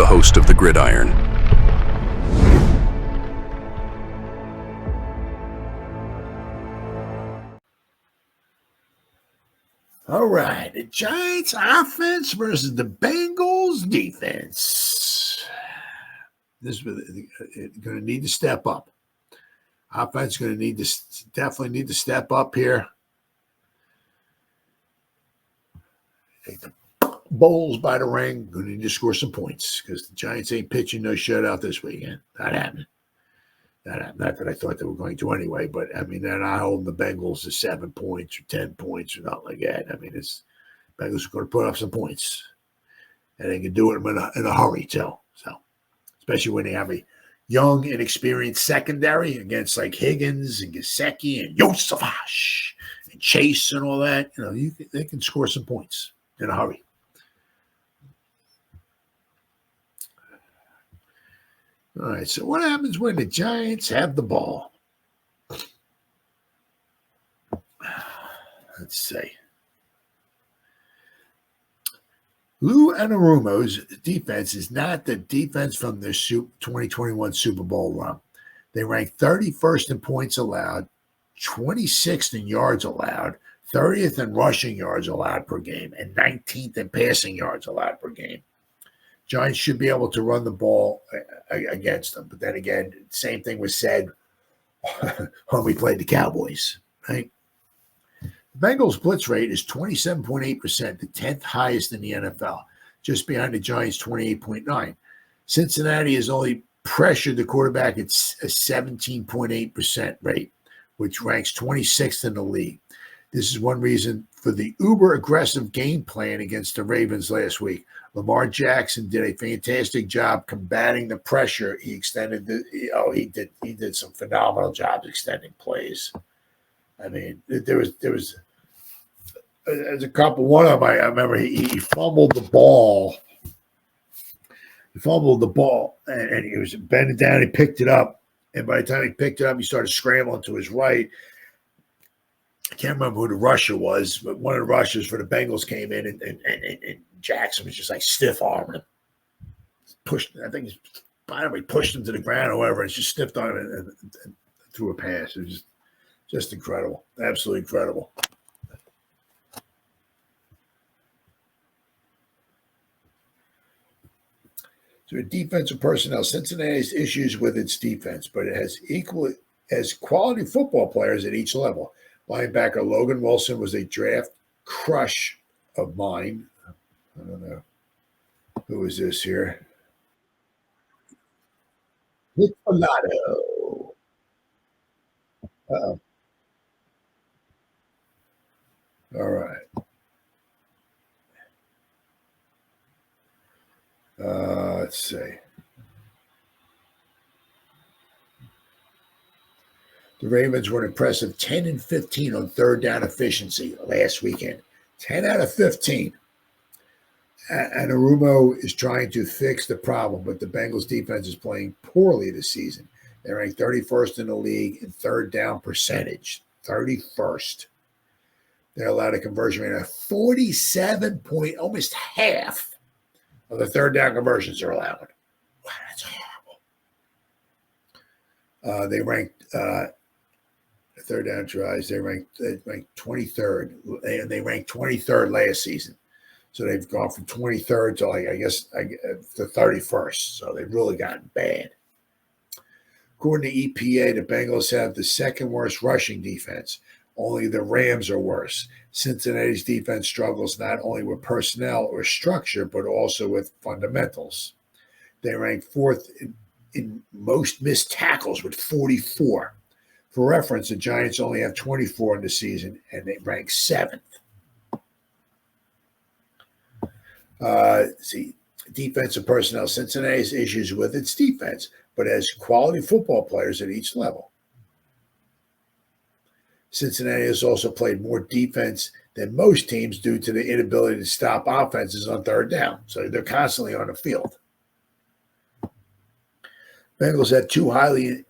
host of the Gridiron. All right, the Giants offense versus the Bengals defense. This is going to need to step up. Offense is going to definitely need to step up here. Take the Bulls by the ring. Going to need to score some points because the Giants ain't pitching no shutout this weekend. Not happening. Not that I thought they were going to anyway, but I mean, they're not holding the Bengals to 7 points or 10 points or nothing like that. I mean, Bengals are going to put up some points, and they can do it in a hurry too. So, especially when they have a young, inexperienced secondary against like Higgins and Gesicki and Yosavash and Chase and all that, they can score some points in a hurry. All right, so what happens when the Giants have the ball? Let's see. Lou Anarumo's defense is not the defense from the 2021 Super Bowl run. They rank 31st in points allowed, 26th in yards allowed, 30th in rushing yards allowed per game, and 19th in passing yards allowed per game. Giants should be able to run the ball against them. But then again, same thing was said when we played the Cowboys, right? The Bengals blitz rate is 27.8%, the 10th highest in the NFL, just behind the Giants' 28.9%. Cincinnati has only pressured the quarterback at a 17.8% rate, which ranks 26th in the league. This is one reason for the uber-aggressive game plan against the Ravens last week. Lamar Jackson did a fantastic job combating the pressure. He did some phenomenal jobs extending plays. I mean, there's a couple. One of them, I remember he fumbled the ball. He fumbled the ball, and he was bending down. He picked it up, and by the time he picked it up, he started scrambling to his right. I can't remember who the rusher was, but one of the rushers for the Bengals came in, and Jackson was just like stiff arming him. I think he pushed him to the ground or whatever, and just stiffed on him and threw a pass. It was just incredible. Absolutely incredible. So defensive personnel, Cincinnati has issues with its defense, but it has quality football players at each level. Linebacker Logan Wilson was a draft crush of mine. I don't know. Who is this here? Nick Falato. Uh-oh. All right. Let's see. The Ravens were an impressive 10-15 on third down efficiency last weekend. 10 out of 15. Anarumo is trying to fix the problem, but the Bengals defense is playing poorly this season. They're ranked 31st in the league in third down percentage. 31st. They're allowed a conversion rate of 47 point, almost half of the third down conversions are allowed. Wow, that's horrible. They ranked third down tries. They ranked 23rd, and they ranked 23rd last season. So they've gone from 23rd to the 31st. So they've really gotten bad. According to EPA, the Bengals have the second worst rushing defense. Only the Rams are worse. Cincinnati's defense struggles not only with personnel or structure, but also with fundamentals. They rank fourth in most missed tackles with 44. For reference, the Giants only have 24 in the season, and they rank seventh. Defensive personnel. Cincinnati has issues with its defense, but has quality football players at each level. Cincinnati has also played more defense than most teams due to the inability to stop offenses on third down. So they're constantly on the field. Bengals have two highly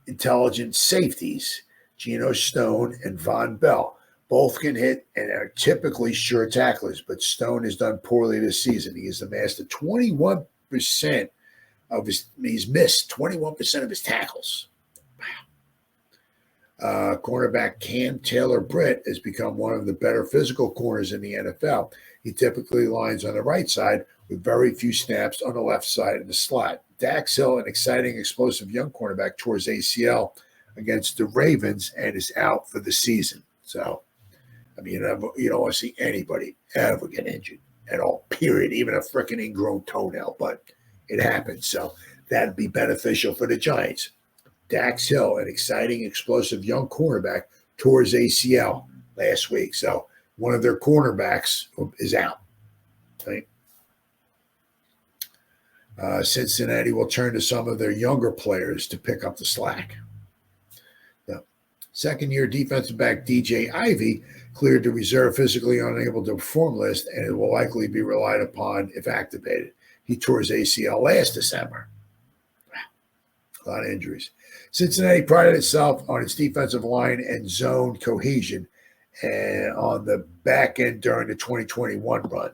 intelligent safeties, Geno Stone and Von Bell. Both can hit and are typically sure tacklers, but Stone has done poorly this season. He has amassed a 21 he's missed 21% of his tackles. Cornerback Cam Taylor-Britt has become one of the better physical corners in the NFL. He typically lines on the right side with very few snaps on the left side in the slot. Dax Hill, an exciting, explosive young cornerback, tore his ACL against the Ravens and is out for the season. So, I mean, you don't want to see anybody ever get injured at all, period, even a freaking ingrown toenail, but it happens. So that'd be beneficial for the Giants. Dax Hill, an exciting, explosive young cornerback, tore his ACL last week. So one of their cornerbacks is out. Right? Cincinnati will turn to some of their younger players to pick up the slack. The second-year defensive back DJ Ivey cleared the reserve physically unable to perform list, and it will likely be relied upon if activated. He tore his ACL last December. A lot of injuries. Cincinnati prided itself on its defensive line and zone cohesion and on the back end during the 2021 run.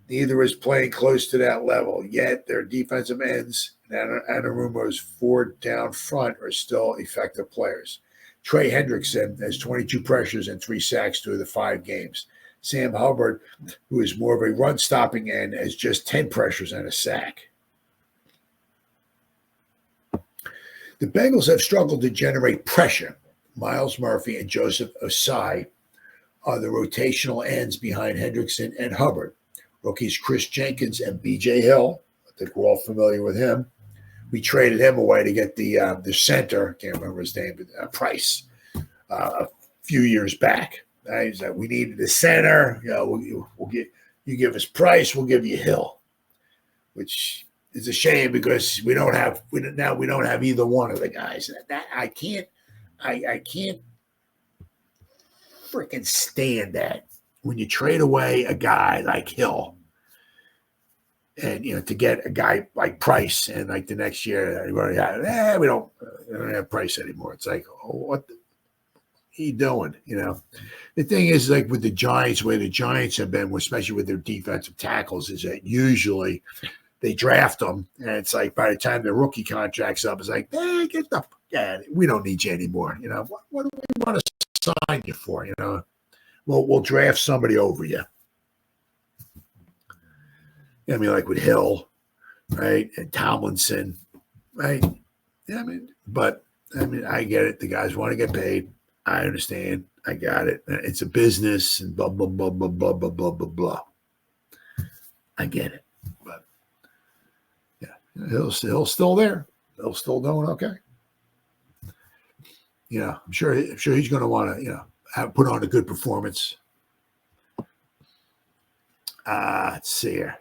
Neither is playing close to that level, yet their defensive ends and Anarumo's forward down front are still effective players. Trey Hendrickson has 22 pressures and 3 sacks through the 5 games. Sam Hubbard, who is more of a run-stopping end, has just 10 pressures and a sack. The Bengals have struggled to generate pressure. Miles Murphy and Joseph Osai are the rotational ends behind Hendrickson and Hubbard. Rookies Chris Jenkins and B.J. Hill, I think we're all familiar with him. We traded him away to get the center, can't remember his name, but Price, a few years back. He said, we needed a center. You know, we'll get you give us Price, we'll give you Hill, which is a shame because we don't have either one of the guys. I can't freaking stand that when you trade away a guy like Hill, and to get a guy like Price, and like the next year we don't have Price anymore. It's like, oh, what are you doing? The thing is, like with the Giants, where the Giants have been, especially with their defensive tackles, is that usually they draft them, and it's like by the time their rookie contract's up, it's like, we don't need you anymore. What do we want to sign you for? We'll draft somebody over you. I mean, like with Hill, right, and Tomlinson, right? Yeah, I get it. The guys want to get paid. I understand. I got it. It's a business, and blah blah blah blah blah blah blah blah blah. I get it, but yeah, Hill's still there. Hill's still doing okay. I'm sure he's going to want to put on a good performance. Let's see here.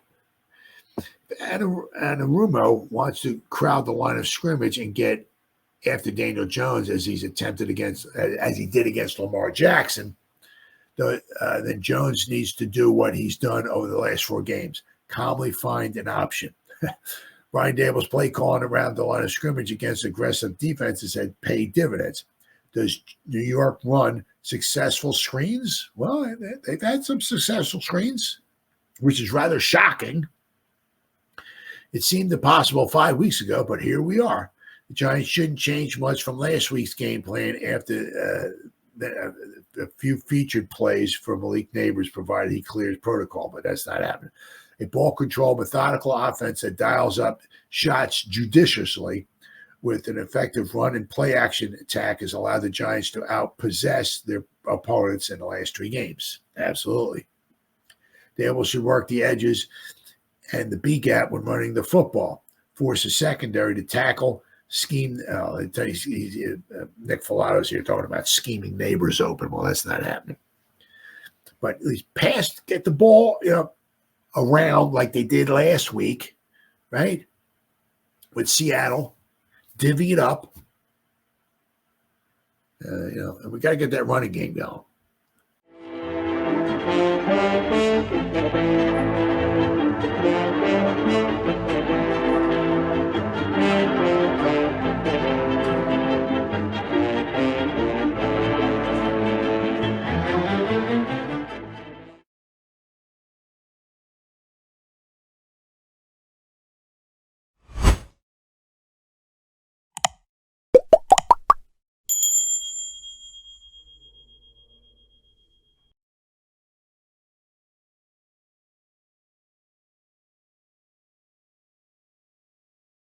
Anarumo wants to crowd the line of scrimmage and get after Daniel Jones as he did against Lamar Jackson. Then Jones needs to do what he's done over the last 4 games: calmly find an option. Brian Daboll's play calling around the line of scrimmage against aggressive defenses had paid dividends. Does New York run successful screens? Well, they've had some successful screens, which is rather shocking. It seemed impossible 5 weeks ago, but here we are. The Giants shouldn't change much from last week's game plan after a few featured plays for Malik Neighbors, provided he clears protocol, but that's not happening. A ball-controlled, methodical offense that dials up shots judiciously with an effective run and play-action attack has allowed the Giants to outpossess their opponents in the last 3 games. Absolutely. Daboll should work the edges and the B-gap when running the football, force a secondary to tackle, scheme. Nick Filato's here talking about scheming Neighbors open. Well, that's not happening. But at least get the ball around like they did last week, right? With Seattle, divvy it up. And we got to get that running game going.